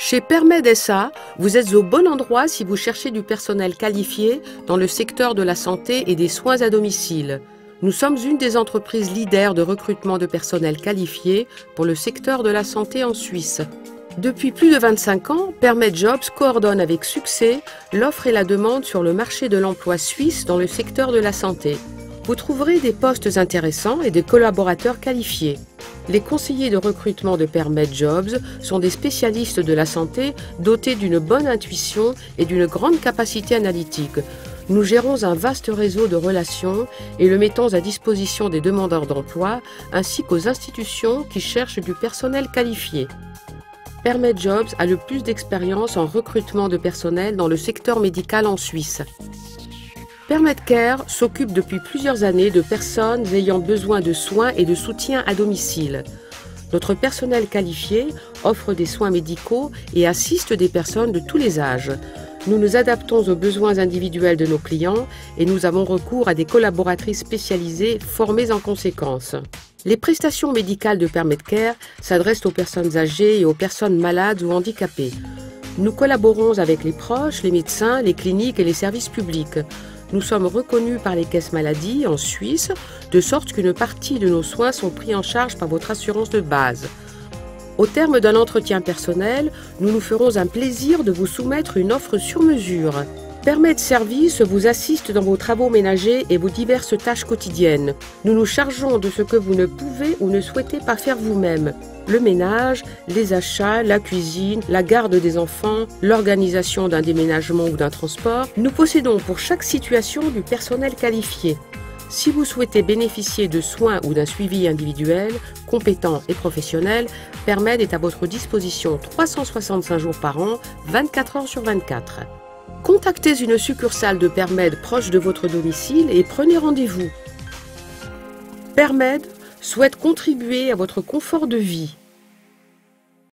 Chez Permed SA, vous êtes au bon endroit si vous cherchez du personnel qualifié dans le secteur de la santé et des soins à domicile. Nous sommes une des entreprises leaders de recrutement de personnel qualifié pour le secteur de la santé en Suisse. Depuis plus de 25 ans, Permed Jobs coordonne avec succès l'offre et la demande sur le marché de l'emploi suisse dans le secteur de la santé. Vous trouverez des postes intéressants et des collaborateurs qualifiés. Les conseillers de recrutement de Permed Jobs sont des spécialistes de la santé dotés d'une bonne intuition et d'une grande capacité analytique. Nous gérons un vaste réseau de relations et le mettons à disposition des demandeurs d'emploi ainsi qu'aux institutions qui cherchent du personnel qualifié. Permed Jobs a le plus d'expérience en recrutement de personnel dans le secteur médical en Suisse. Permed Care s'occupe depuis plusieurs années de personnes ayant besoin de soins et de soutien à domicile. Notre personnel qualifié offre des soins médicaux et assiste des personnes de tous les âges. Nous nous adaptons aux besoins individuels de nos clients et nous avons recours à des collaboratrices spécialisées formées en conséquence. Les prestations médicales de Permed Care s'adressent aux personnes âgées et aux personnes malades ou handicapées. Nous collaborons avec les proches, les médecins, les cliniques et les services publics. Nous sommes reconnus par les caisses maladie en Suisse, de sorte qu'une partie de nos soins sont pris en charge par votre assurance de base. Au terme d'un entretien personnel, nous nous ferons un plaisir de vous soumettre une offre sur mesure. Permed Service vous assiste dans vos travaux ménagers et vos diverses tâches quotidiennes. Nous nous chargeons de ce que vous ne pouvez ou ne souhaitez pas faire vous-même. Le ménage, les achats, la cuisine, la garde des enfants, l'organisation d'un déménagement ou d'un transport. Nous possédons pour chaque situation du personnel qualifié. Si vous souhaitez bénéficier de soins ou d'un suivi individuel, compétent et professionnel, Permed est à votre disposition 365 jours par an, 24 heures sur 24. Contactez une succursale de Permed proche de votre domicile et prenez rendez-vous. Permed souhaite contribuer à votre confort de vie.